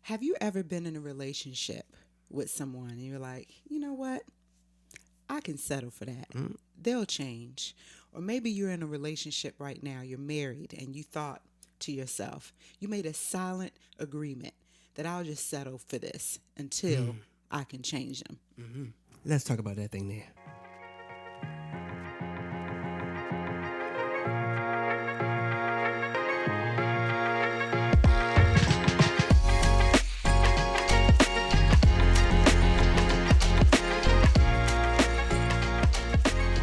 Have you ever been in a relationship with someone and you're like, you know what? I can settle for that. They'll change. Or maybe you're in a relationship right now, you're married, and you thought to yourself, you made a silent agreement that I'll just settle for this until I can change them. Let's talk about that thing there.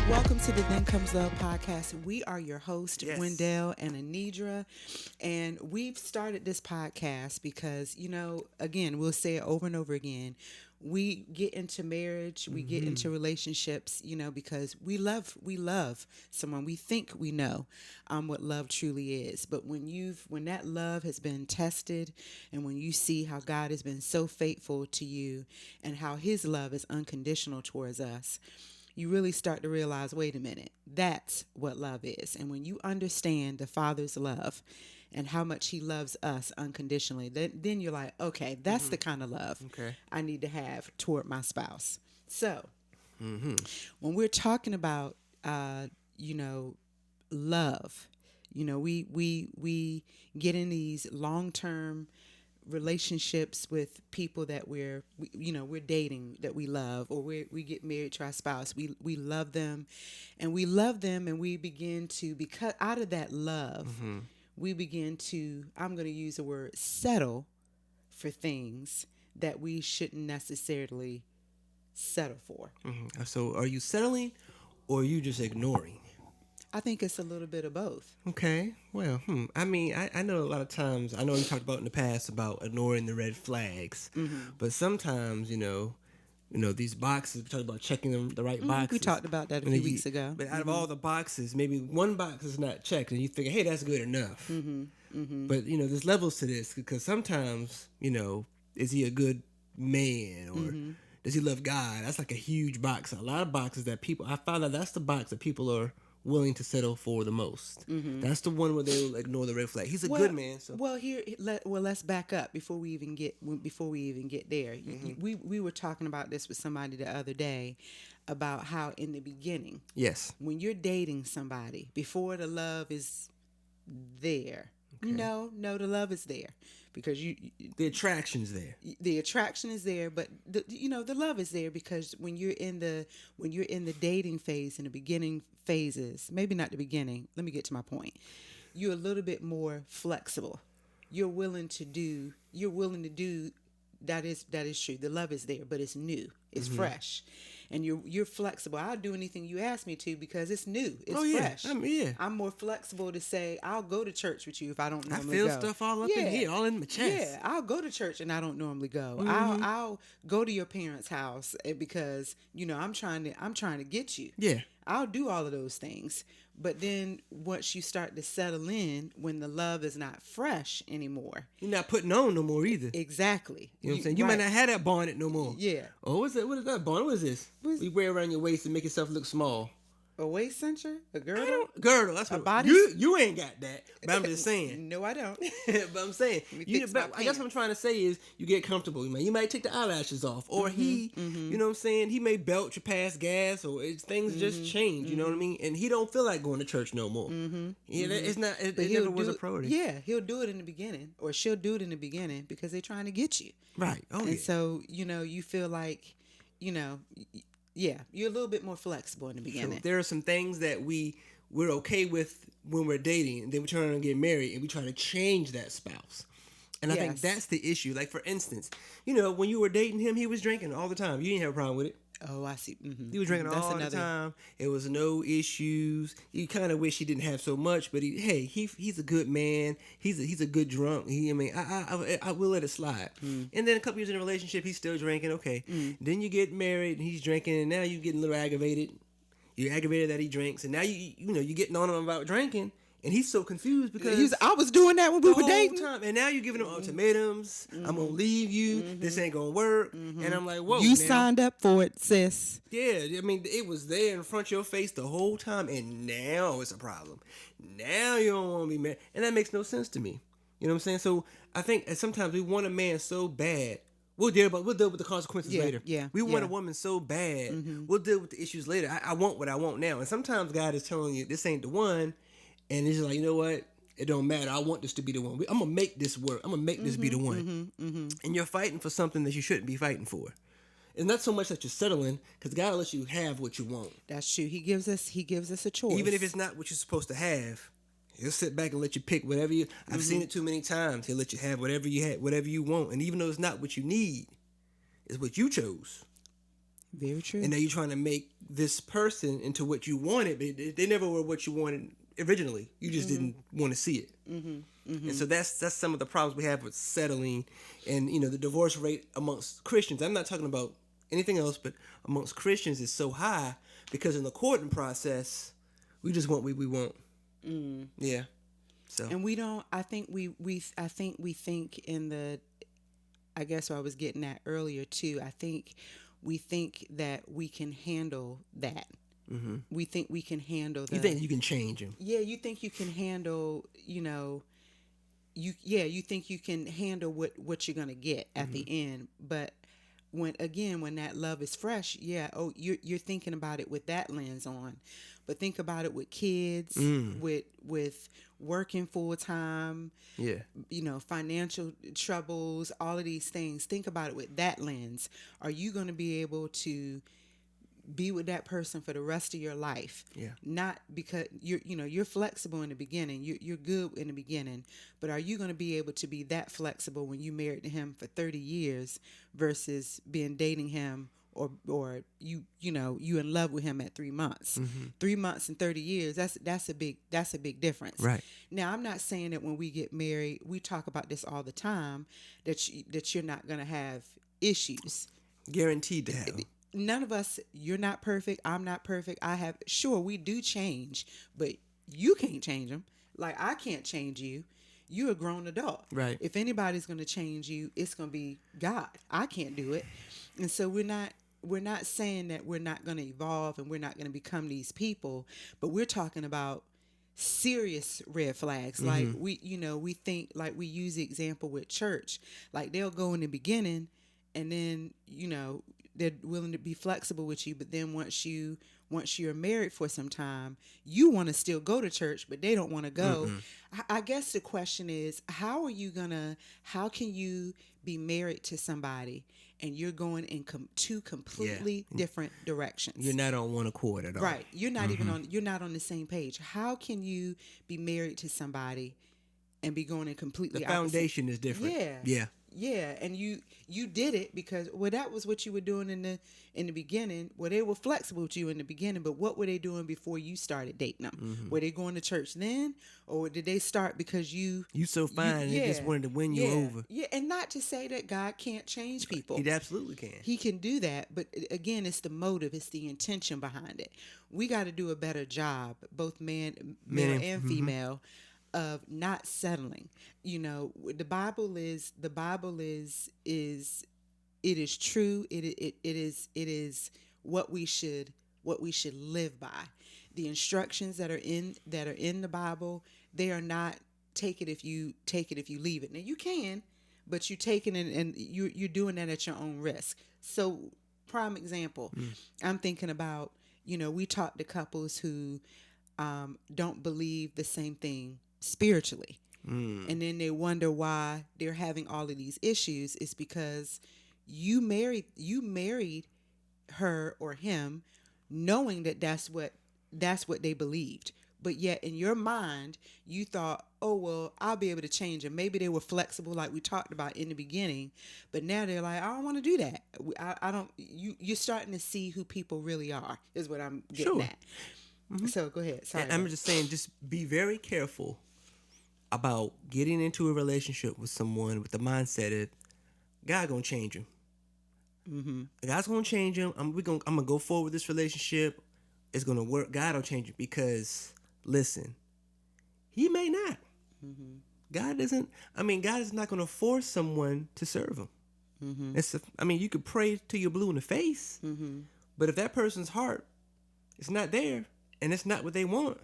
Welcome to the Then Comes Love podcast. We are your hosts, Yes. Wendell and Anidra. And we've started this podcast because, again, we'll say it over and over again. We get into marriage, we get into relationships, because we love someone. We think we know what love truly is. But when that love has been tested, and when you see how God has been so faithful to you and how his love is unconditional towards us, you really start to realize, wait a minute, that's what love is. And when you understand the Father's love and how much he loves us unconditionally, then you're like, okay, that's the kind of love I need to have toward my spouse. So when we're talking about, love, we get in these long-term relationships with people that we're dating, that we love, or we get married to our spouse. We love them and we begin to, because out of that love, we begin to, I'm going to use the word, settle for things that we shouldn't necessarily settle for. So are you settling or are you just ignoring? I think it's a little bit of both. Okay, well, I mean, I know a lot of times, I know you talked about in the past about ignoring the red flags, but sometimes, these boxes, we talked about checking the right boxes. We talked about that a few weeks ago. But out of all the boxes, maybe one box is not checked, and you figure, hey, that's good enough. But, there's levels to this, because sometimes, is he a good man, or does he love God? That's like a huge box. A lot of boxes that people, I found out that's the box that people are willing to settle for the most. That's the one where they'll ignore the red flag. He's a good man. So. Let's back up before we even get there. We were talking about this with somebody the other day about how in the beginning, yes, when you're dating somebody, before the love is there, no, the love is there because the attraction's there. The attraction is there, but the love is there because when you're in the dating phase, in the beginning phases, maybe not the beginning. Let me get to my point. You're a little bit more flexible. You're willing to do. That is true. The love is there, but it's new. It's fresh. And you're flexible. I'll do anything you ask me to because it's new. It's fresh. I'm more flexible to say I'll go to church with you if I don't normally go. I feel stuff all up in here, all in my chest. Yeah, I'll go to church and I don't normally go. I'll go to your parents' house because I'm trying to get you. Yeah, I'll do all of those things. But then once you start to settle in, when the love is not fresh anymore. You're not putting on no more either. Exactly. You know what I'm saying? You might not have that bonnet no more. Yeah. Oh, what is that bonnet? What is this? You wear around your waist to make yourself look small. A waist cincher? A girdle? Girdle. That's what. A body? You ain't got that. But I'm just saying. No, I don't. But I'm saying. I guess what I'm trying to say is you get comfortable. You might take the eyelashes off. Or you know what I'm saying? He may belt you past gas or things just change. You know what I mean? And he don't feel like going to church no more. Yeah, it's not. It never was a priority. Yeah, he'll do it in the beginning. Or she'll do it in the beginning because they're trying to get you. Right. Oh, and so, you feel like, yeah, you're a little bit more flexible in the beginning. So there are some things that we're okay with when we're dating, and then we turn around and get married, and we try to change that spouse. And I think that's the issue. Like, for instance, when you were dating him, he was drinking all the time. You didn't have a problem with it. Oh, I see. He was drinking all the time. It was no issues. You kind of wish he didn't have so much, but he's a good man. He's a good drunk. I will let it slide. And then a couple years in a relationship, he's still drinking. Okay. Then you get married and he's drinking, and now you're getting a little aggravated. You're aggravated that he drinks, and now you're getting on him about drinking. And he's so confused because I was doing that when we were dating. Time. And now you're giving him ultimatums. I'm going to leave you. This ain't going to work. And I'm like, whoa, you signed up for it, sis. Yeah, I mean, it was there in front of your face the whole time. And now it's a problem. Now you don't want to be married. And that makes no sense to me. You know what I'm saying? So I think sometimes we want a man so bad. We'll deal with the consequences Yeah, later. yeah, We want yeah. a woman so bad. We'll deal with the issues later. I want what I want now. And sometimes God is telling you this ain't the one, and it's just like, you know what? It don't matter. I want this to be the one. I'm gonna make this work. I'm gonna make this be the one. And you're fighting for something that you shouldn't be fighting for. It's not so much that you're settling, because God lets you have what you want. That's true. He gives us a choice. Even if it's not what you're supposed to have, he'll sit back and let you pick whatever you. I've seen it too many times. He'll let you have whatever you want, and even though it's not what you need, it's what you chose. Very true. And now you're trying to make this person into what you wanted, but they never were what you wanted originally. You just didn't want to see it. And so that's some of the problems we have with settling, and the divorce rate amongst Christians. I'm not talking about anything else, but amongst Christians is so high because in the courting process, we just want what we want. Yeah. So. And we don't. I think we think in the. I guess what I was getting at earlier too. I think we think that we can handle that. We think we can handle. You think you can change him? Yeah, you think you can handle. You think you can handle what you're gonna get at the end, but when that love is fresh, you're thinking about it with that lens on. But think about it with kids, with working full time, financial troubles, all of these things. Think about it with that lens. Are you going to be able to be with that person for the rest of your life? Yeah. Not because you're flexible in the beginning. You're good in the beginning, but are you going to be able to be that flexible when you married to him for 30 years versus dating him or you in love with him at 3 months? 3 months and 30 years, that's a big difference. Right. Now, I'm not saying that when we get married, we talk about this all the time, that you're not going to have issues. Guaranteed to have. None of us, you're not perfect, I'm not perfect. Sure, we do change, but you can't change them. Like, I can't change you. You're a grown adult. Right. If anybody's going to change you, it's going to be God. I can't do it. And so we're not saying that we're not going to evolve and we're not going to become these people, but we're talking about serious red flags. Like we think, like we use the example with church, like they'll go in the beginning and then, they're willing to be flexible with you. But then once you're married for some time, you want to still go to church, but they don't want to go. I guess the question is, how can you be married to somebody and you're going in two completely different directions? You're not on one accord at all. Right. You're not you're not on the same page. How can you be married to somebody and be going in completely The foundation is different. Yeah. Yeah, and you did it because that was what you were doing in the beginning. Well, they were flexible with you in the beginning, but what were they doing before you started dating them? Were they going to church then, or did they start because you so fine and they just wanted to win you over? Yeah, and not to say that God can't change people. He absolutely can. He can do that, but again, it's the motive, it's the intention behind it. We got to do a better job, both male and female, of not settling. The Bible is it is true. It is what we should live by. The instructions that are in the Bible, they are not take it if you leave it. Now you can, but you take it and you're doing that at your own risk. So, prime example, I'm thinking about, we talk to couples who don't believe the same thing spiritually. And then they wonder why they're having all of these issues. It's because you married her or him knowing that that's what they believed. But yet in your mind, you thought, oh, well, I'll be able to change them. Maybe they were flexible like we talked about in the beginning, but now they're like, I don't want to do that. I don't, you're starting to see who people really are, is what I'm getting at. So go ahead. Sorry. And I'm just saying, just be very careful about getting into a relationship with someone with the mindset of God gonna change him. God's gonna change him. I'm gonna go forward with this relationship. It's gonna work. God will change it because, listen, He may not. God isn't. God is not gonna force someone to serve Him. You could pray till you're blue in the face, but if that person's heart is not there and it's not what they want,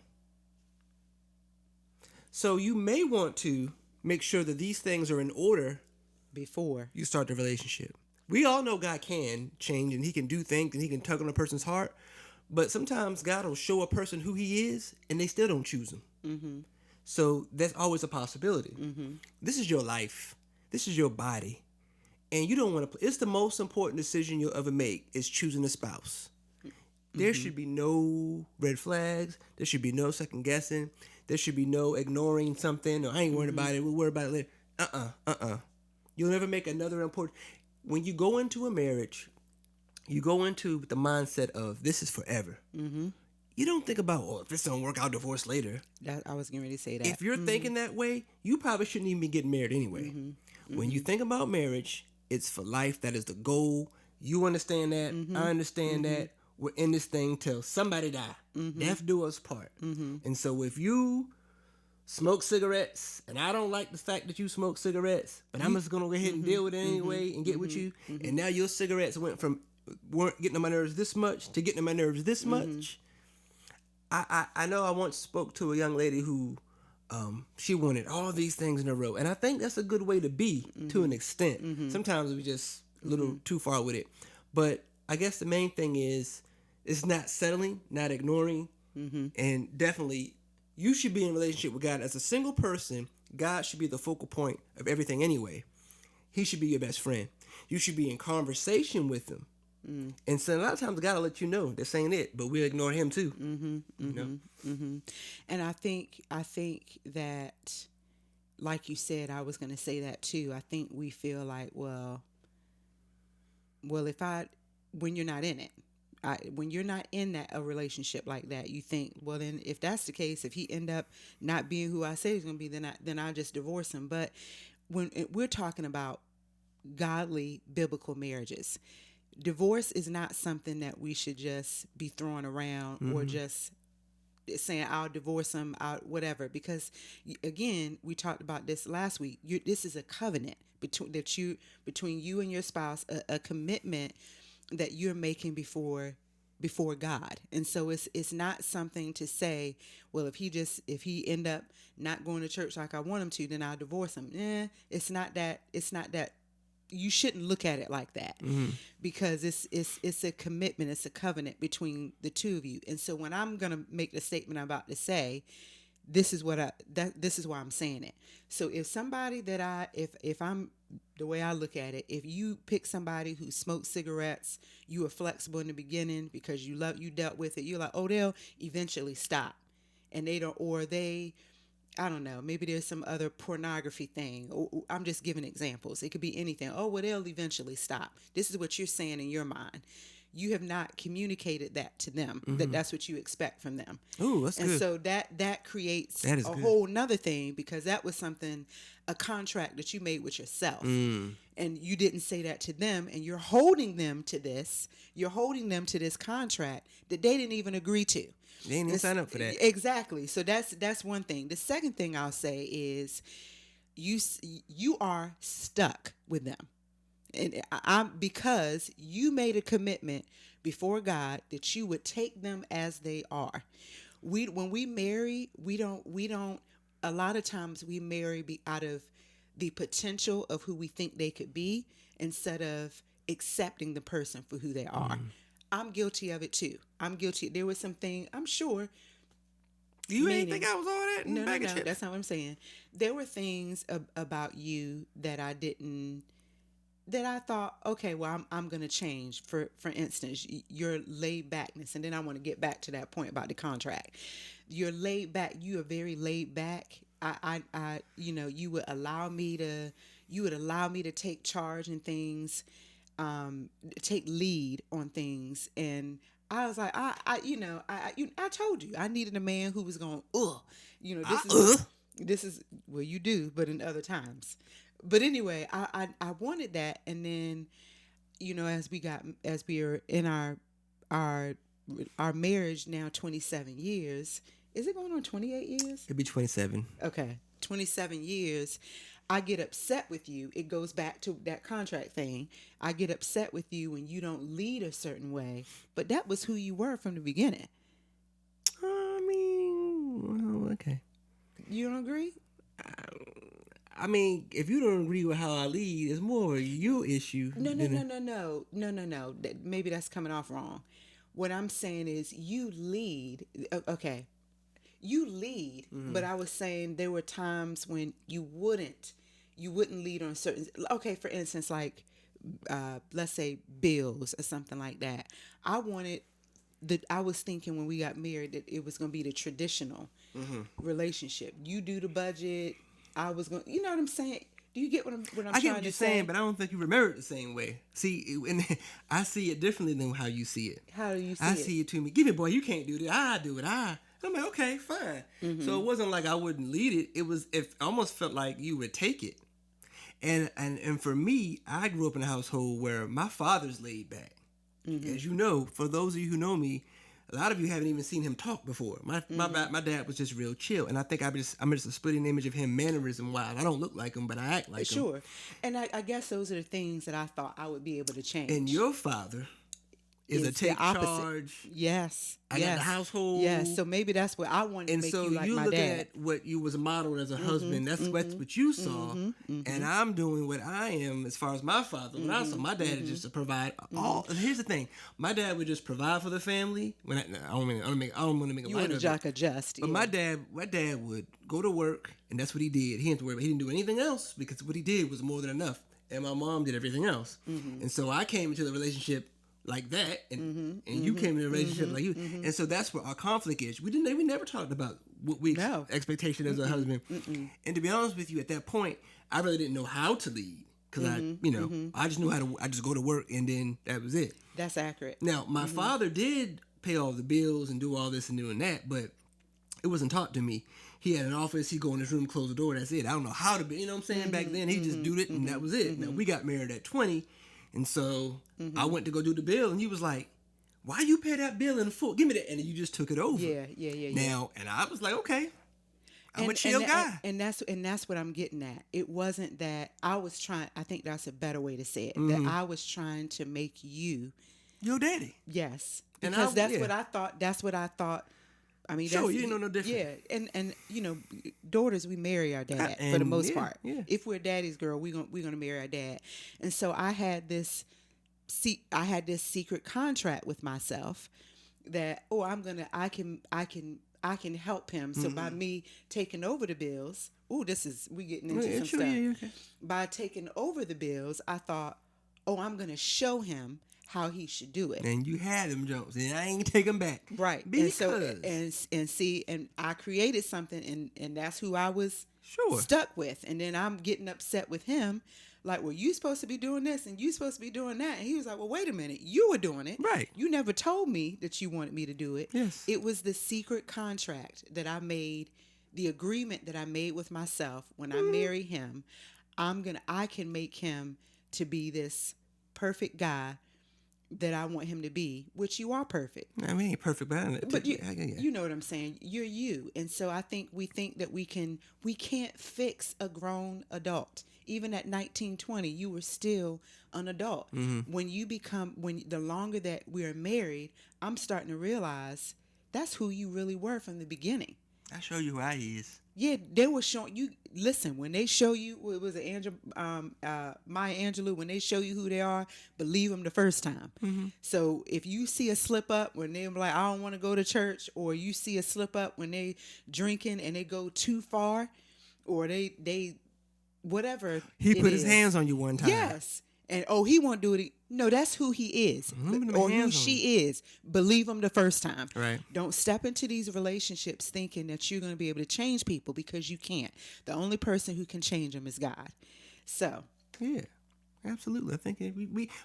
so you may want to make sure that these things are in order Before. you start the relationship. We all know God can change and he can do things and he can tug on a person's heart. But sometimes God will show a person who he is and they still don't choose him. Mm-hmm. So that's always a possibility. Mm-hmm. This is your life. This is your body. And you don't want to, it's the most important decision you'll ever make is choosing a spouse. There should be no red flags. There should be no second guessing. There should be no ignoring something or I ain't worried about it. We'll worry about it later. You'll never make another important. When you go into a marriage, you go into the mindset of this is forever. Mm-hmm. You don't think about, oh, if this don't work, I'll divorce later. I was getting ready to say that. If you're thinking that way, you probably shouldn't even be getting married anyway. When you think about marriage, it's for life. That is the goal. You understand that. I understand that. We're in this thing till somebody die. Death do us part. And so if you smoke cigarettes, and I don't like the fact that you smoke cigarettes, but I'm just going to go ahead and deal with it anyway and get with you. And now your cigarettes weren't getting on my nerves this much to getting on my nerves this much. I know I once spoke to a young lady who she wanted all these things in a row. And I think that's a good way to be to an extent. Sometimes we just a little too far with it. But I guess the main thing is it's not settling, not ignoring. And definitely you should be in a relationship with God. As a single person, God should be the focal point of everything anyway. He should be your best friend. You should be in conversation with him. And so a lot of times God will let you know this ain't it, but we'll ignore him too. You know? And I think that, like you said, I was going to say that too. I think we feel like, well, when you're not in it, when you're not in a relationship like that, you think, well, then if that's the case, if he end up not being who I say he's going to be, then I'll just divorce him. But when we're talking about godly biblical marriages, divorce is not something that we should just be throwing around or just saying I'll divorce him out whatever, because again we talked about this last week. This is a covenant between you and your spouse, a commitment that you're making before God. And so it's not something to say, well, if he end up not going to church like I want him to, then I'll divorce him. It's not that you shouldn't look at it like that, because it's a commitment, it's a covenant between the two of you. And so when I'm going to make the statement I'm about to say, this is why I'm saying it. So if somebody if I'm, the way I look at it, if you pick somebody who smokes cigarettes, you were flexible in the beginning because you dealt with it, you're like, oh, they'll eventually stop. And they don't, or they, I don't know, maybe there's some other pornography thing. Or I'm just giving examples. It could be anything. Oh, well, they'll eventually stop. This is what you're saying in your mind. You have not communicated that to them, that's what you expect from them. Oh, that's good. And so that creates a whole nother thing, because that was a contract that you made with yourself. And you didn't say that to them, and you're holding them to this contract that they didn't even agree to. They didn't even sign up for that. Exactly. So that's one thing. The second thing I'll say is you are stuck with them. And because you made a commitment before God that you would take them as they are. When we marry, we don't a lot of times we marry out of the potential of who we think they could be, instead of accepting the person for who they are. I'm guilty of it too. I'm guilty. There was something, I'm sure. You ain't think I was all that? No, that's not what I'm saying. There were things about you that I thought, okay, well, I'm going to change. For instance, your laid backness. And then I want to get back to that point about the contract. You're laid back. You are very laid back. You would allow me to take charge in things, take lead on things. And I was like, I told you I needed a man who was going, this is, well, you do, but in other times. But anyway, I wanted that. And then, as we are in our marriage now, 27 years, is it going on 28 years? It'd be 27. Okay. 27 years. I get upset with you. It goes back to that contract thing. I get upset with you when you don't lead a certain way, but that was who you were from the beginning. I mean, well, okay. You don't agree? I mean, if you don't agree with how I lead, it's more of a you issue. No, no, Than no, no, no, no, no, no. Maybe that's coming off wrong. What I'm saying is you lead. Okay, you lead, but I was saying there were times when you wouldn't lead on certain. Okay, for instance, like let's say bills or something like that. I wanted I was thinking when we got married that it was going to be the traditional relationship. You do the budget. I was going. You know what I'm saying? Do you get what I'm I get trying what to you're say? saying, but I don't think you remember it the same way. See, and I see it differently than how you see it. How do you see I it? see it to me. Give it, boy. You can't do that. I do it. I'm like, okay, fine. So it wasn't like I wouldn't lead it. It was. It almost felt like you would take it. And for me, I grew up in a household where my father's laid back. As you know, for those of you who know me, a lot of you haven't even seen him talk before. My dad was just real chill, and I think I'm just a splitting image of him mannerism wise. I don't look like him, but I act like him. Sure. And I guess those are the things that I thought I would be able to change. And your father is a It's the take opposite. charge. Yes. I got the household. Yes. So maybe that's what I wanted to And make so you like you my look dad. at what you was modeled as a husband. That's what you saw, and I'm doing what I am as far as my father. What I saw, my dad is just to provide all. Here's the thing: my dad would just provide for the family. When I don't want to make a You light want to of jock it. adjust. But Yeah. my dad would go to work, and that's what he did. He didn't have to worry about. He didn't do anything else because what he did was more than enough. And my mom did everything else. And so I came into the relationship like that, and you came into a relationship like you, and so that's where our conflict is. We never talked about what we expectation as a husband, and to be honest with you, at that point, I really didn't know how to lead because I just knew how to. I just go to work and then that was it. That's accurate. Now my father did pay all the bills and do all this and doing that, but it wasn't taught to me. He had an office. He'd go in his room, close the door. That's it. I don't know how to be. You know what I'm saying? Back then, he just do it, and that was it. Now we got married at 20. And so I went to go do the bill, and he was like, "Why you pay that bill in full? Give me that." And you just took it over. Yeah. Now, and I was like, "Okay, I'm a and, chill guy." and that's what I'm getting at. It wasn't that I was trying. I think that's a better way to say it. That I was trying to make you your daddy. Yes, And because that's what I thought. That's what I thought. I mean, sure, that's, you didn't know no different. Yeah, and daughters, we marry our dad for the most part. Yeah. If we're daddy's girl, we're gonna marry our dad. And so I had this secret contract with myself that I can help him. So by me taking over the bills, we getting into some stuff. Yeah, okay. By taking over the bills, I thought, I'm gonna show him how he should do it. And you had him, Jones, and I ain't take him back. Right. Because. And I created something, and that's who I was Sure. stuck with. And then I'm getting upset with him, like, well, you supposed to be doing this and you supposed to be doing that. And he was like, well, wait a minute, you were doing it. Right. You never told me that you wanted me to do it. Yes. It was the secret contract that I made, the agreement that I made with myself when I marry him. I can make him to be this perfect guy that I want him to be, which you are perfect. I mean, he ain't perfect, but you know what I'm saying. You're you, and so I think we think that we can't fix a grown adult. Even at 19, 20, you were still an adult. When the longer that we're married, I'm starting to realize that's who you really were from the beginning. I show you who I is. Yeah, they were showing you. Listen, when they show you, it was Maya Angelou. When they show you who they are, believe them the first time. So if you see a slip up when they're like, I don't want to go to church, or you see a slip up when they drinking and they go too far, or they whatever. He put his hands on you one time. Yes. And he won't do it. No, that's who he is, or who she is. Believe him the first time. Right. Don't step into these relationships thinking that you're going to be able to change people, because you can't. The only person who can change them is God. So. Yeah, absolutely. I think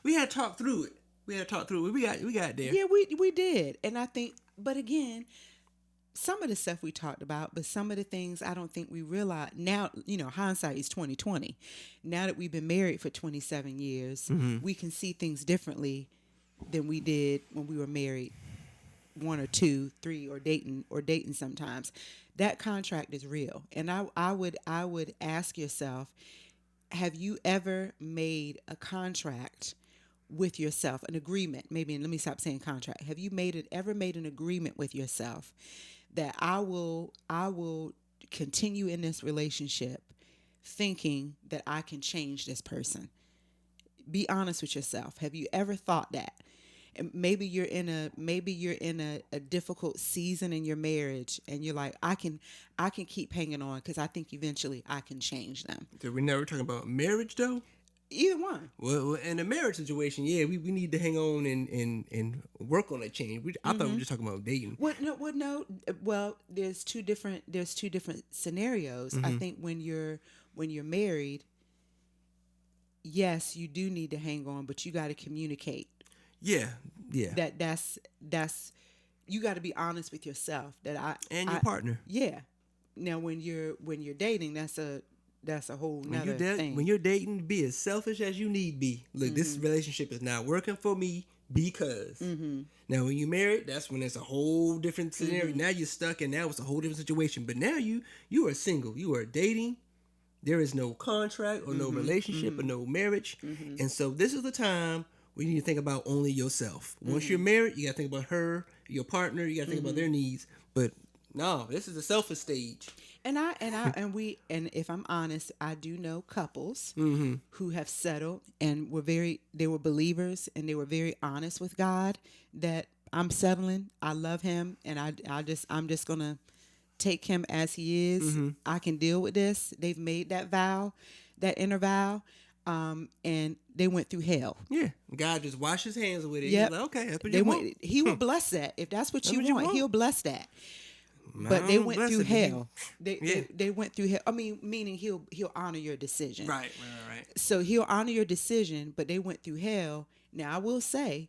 we had to talk through it. We got there. Yeah, we did, and I think, but again, some of the stuff we talked about, but some of the things I don't think we realize now. Hindsight is 20/20. Now that we've been married for 27 years, we can see things differently than we did when we were married 1 or 2, 3, or dating sometimes. That contract is real, and I would ask yourself, have you ever made a contract with yourself, an agreement? Maybe, and let me stop saying contract. Have you ever made an agreement with yourself that I will continue in this relationship thinking that I can change this person. Be honest with yourself. Have you ever thought that? And maybe you're in a difficult season in your marriage, and you're like, I can keep hanging on because I think eventually I can change them. So we're never talking about marriage, though. Either one. Well, in a marriage situation, yeah, we need to hang on and work on that change. I thought we were just talking about dating. No. Well, there's two different scenarios. I think when you're married, yes, you do need to hang on, but you got to communicate. Yeah, yeah. That's you got to be honest with yourself And your partner. Yeah. Now when you're dating, that's a whole nother thing. When you're dating, be as selfish as you need be. Look, this relationship is not working for me because. Now when you're married, that's when it's a whole different scenario. Now you're stuck, and now it's a whole different situation. But now you are single. You are dating. There is no contract or no relationship or no marriage. And so this is the time where you need to think about only yourself. Once you're married, you got to think about her, your partner. You got to think about their needs. But no, this is the selfish stage. And if I'm honest, I do know couples who have settled and they were believers, and they were very honest with God that I'm settling. I love him, and I'm just gonna take him as he is. I can deal with this. They've made that vow, that inner vow, and they went through hell. Yeah, God just washed his hands with it. Yep. He's like, okay, that's what you want. He will bless that. If that's what you want, he'll bless that. But I they don't went bless through it, hell. Yeah. They went through hell. I mean, meaning he'll honor your decision. Right. So he'll honor your decision, but they went through hell. Now I will say,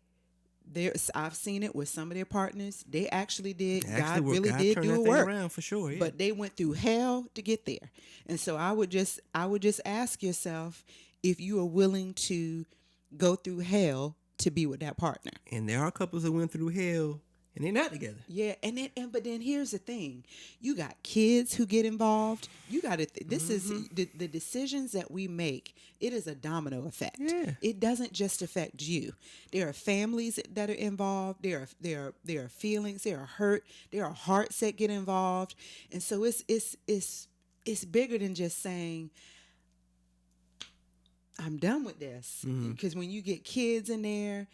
I've seen it with some of their partners. They actually did. God really did do a work around for sure. Yeah. But they went through hell to get there. And so I would just ask yourself if you are willing to go through hell to be with that partner. And there are couples that went through hell and they're not together. Yeah, but then here's the thing: you got kids who get involved. You got to. This is the decisions that we make. It is a domino effect. Yeah. It doesn't just affect you. There are families that are involved. There are feelings. There are hurt. There are hearts that get involved, and so it's bigger than just saying, I'm done with this. Because when you get kids in there,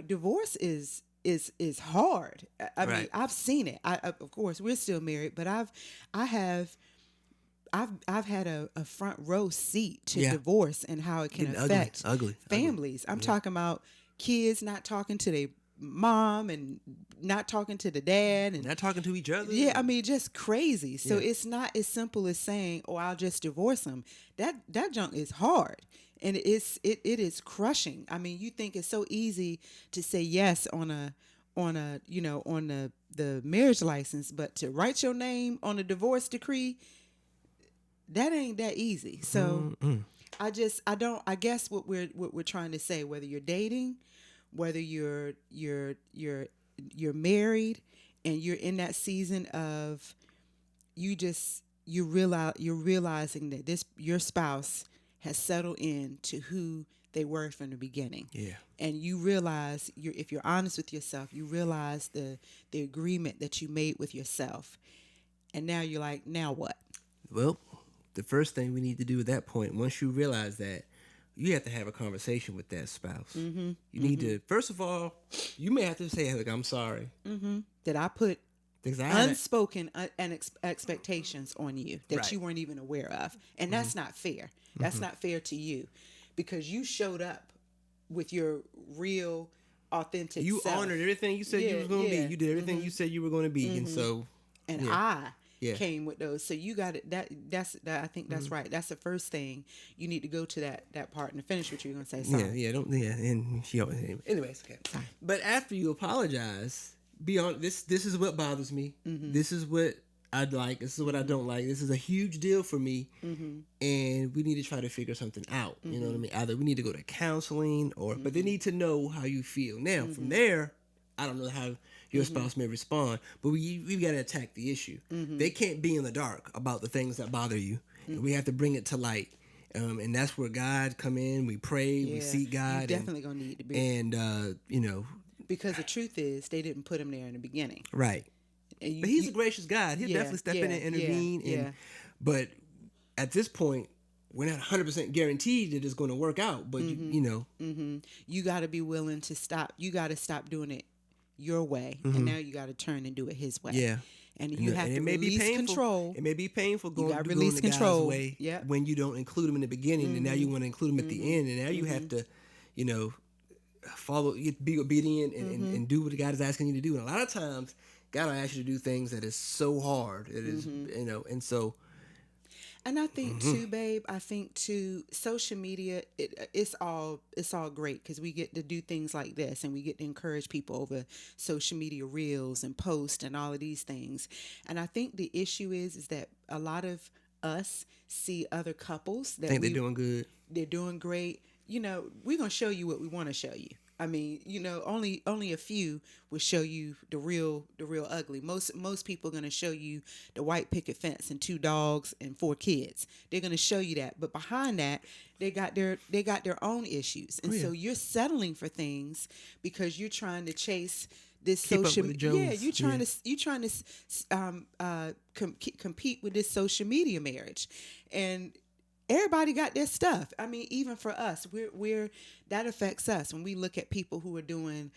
divorce is hard. I mean, I've seen it. Of course, we're still married, but I've had a front row seat to divorce and how it can affect families. I'm talking about kids not talking to their mom and not talking to the dad and not talking to each other. Yeah, I mean, just crazy. So it's not as simple as saying, "Oh, I'll just divorce them." That junk is hard. And it is crushing. I mean, you think it's so easy to say yes on the marriage license, but to write your name on a divorce decree, that ain't that easy. So I guess what we're trying to say, whether you're dating, whether you're married, and you're in that season of you're realizing that your spouse has settled in to who they were from the beginning. Yeah. And you realize, if you're honest with yourself, you realize the agreement that you made with yourself. And now you're like, now what? Well, the first thing we need to do at that point, once you realize that, you have to have a conversation with that spouse. You need to, first of all, you may have to say, like, I'm sorry. That I put Exactly. unspoken expectations on you that you weren't even aware of. And that's not fair. That's not fair to you, because you showed up with your real, authentic You self. honored everything you said you was going to be. You did everything you said you were going to be. And so... And I came with those. So you got it. That's I think that's right. That's the first thing. You need to go to that part and finish what you're going to say. Sorry. And she always... Anyways, okay. Sorry. But after you apologize, be on this is what bothers me. This is what I like. This is what I don't like. This is a huge deal for me. And we need to try to figure something out. You know what I mean? Either we need to go to counseling but they need to know how you feel. Now, from there, I don't know how your spouse may respond, but we've got to attack the issue. They can't be in the dark about the things that bother you. And we have to bring it to light. And that's where God come in. We pray, we seek God. You're definitely going to need to be. And, because the truth is, they didn't put him there in the beginning. Right. But he's a gracious God. He'll definitely step in and intervene. But at this point, we're not 100% guaranteed that it's going to work out, but you know. You got to be willing to stop. You got to stop doing it your way, and now you got to turn and do it his way. Yeah. And you have to release control. It may be painful going the guy's way when you don't include him in the beginning, and now you want to include him at the end, and now you have to, you know, be obedient and do what God is asking you to do. And a lot of times, God will ask you to do things that is so hard. It is, you know, and so. And I think too, babe. I think too, social media. It's all great because we get to do things like this, and we get to encourage people over social media reels and posts and all of these things. And I think the issue is that a lot of us see other couples that think they're doing good. They're doing great. You know, we're gonna show you what we want to show you. I mean, you know, only a few will show you the real ugly. Most people are going to show you the white picket fence and 2 dogs and 4 kids. They're going to show you that, but behind that, they got their own issues, and so you're settling for things because you're trying to chase this social media. Yeah, you're trying to compete with this social media marriage, and everybody got their stuff. I mean, even for us, we're that affects us when we look at people who are doing,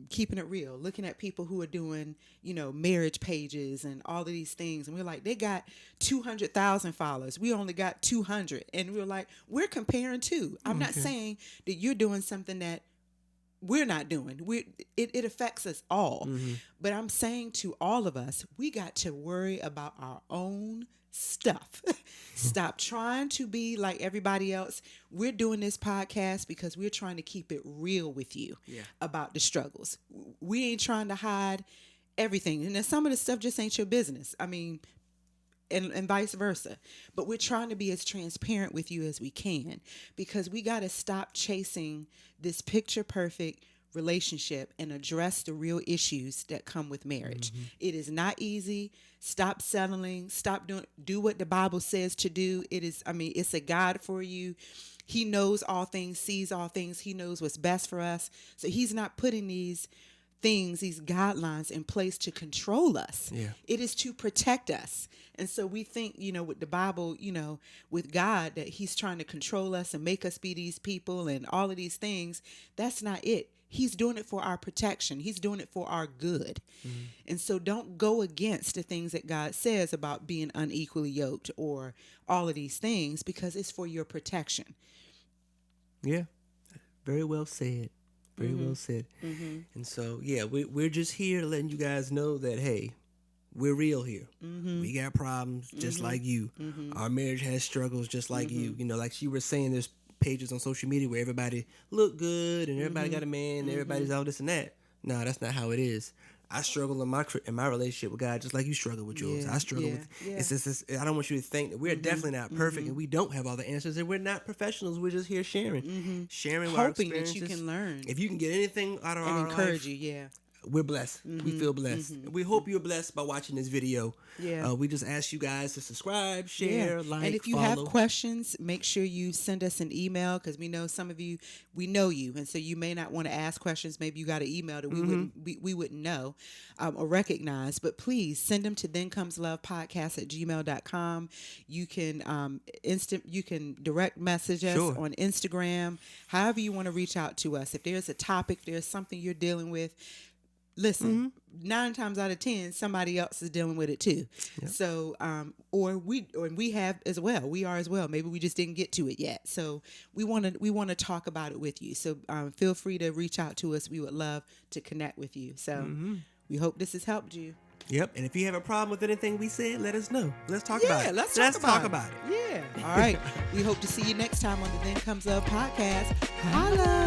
keeping it real, looking at people who are doing, you know, marriage pages and all of these things. And we're like, they got 200,000 followers. We only got 200. And we're like, we're comparing too. I'm not saying that you're doing something that we're not doing. It affects us all. But I'm saying to all of us, we got to worry about our own stuff. Stop trying to be like everybody else. We're doing this podcast because we're trying to keep it real with you about the struggles. We ain't trying to hide everything. And then some of the stuff just ain't your business. I mean, and vice versa. But we're trying to be as transparent with you as we can because we got to stop chasing this picture perfect relationship and address the real issues that come with marriage. It is not easy. Stop settling. Do what the Bible says to do. It's a God for you. He knows all things, sees all things. He knows what's best for us. So he's not putting these guidelines in place to control us. It is to protect us. And so we think, you know, with the Bible, you know, with God, that he's trying to control us and make us be these people and all of these things. That's not it. He's doing it for our protection. He's doing it for our good. And so don't go against the things that God says about being unequally yoked or all of these things because it's for your protection. Yeah. Very well said. Very well said. And so, yeah, we're just here letting you guys know that, hey, we're real here. We got problems just like you. Our marriage has struggles just like you. You know, like you were saying, there's pages on social media where everybody look good and everybody got a man and everybody's all this and that. No, that's not how it is. I struggle in my relationship with God just like you struggle with yours. I struggle with it's just I don't want you to think that we're definitely not perfect and we don't have all the answers and we're not professionals. We're just here sharing our hoping experiences. that you can learn. If you can get anything out of and our encourage life, you, we're blessed. We feel blessed. We hope you're blessed by watching this video. We just ask you guys to subscribe, share, like, and if you follow. have questions, make sure you send us an email because we know some of you, we know you, and so you may not want to ask questions. Maybe you got an email that we wouldn't know or recognize, but please send them to thenComesLovePodcast@gmail.com. You can you can direct message us on Instagram, however you want to reach out to us. If there's a topic, there's something you're dealing with, listen, 9 times out of 10, somebody else is dealing with it too. So, or we have as well. We are as well. Maybe we just didn't get to it yet. So we want to talk about it with you. So feel free to reach out to us. We would love to connect with you. So we hope this has helped you. Yep. And if you have a problem with anything we said, let us know. Let's talk about it. Let's talk about it. Yeah. All right. We hope to see you next time on the Then Comes Love podcast. Holla.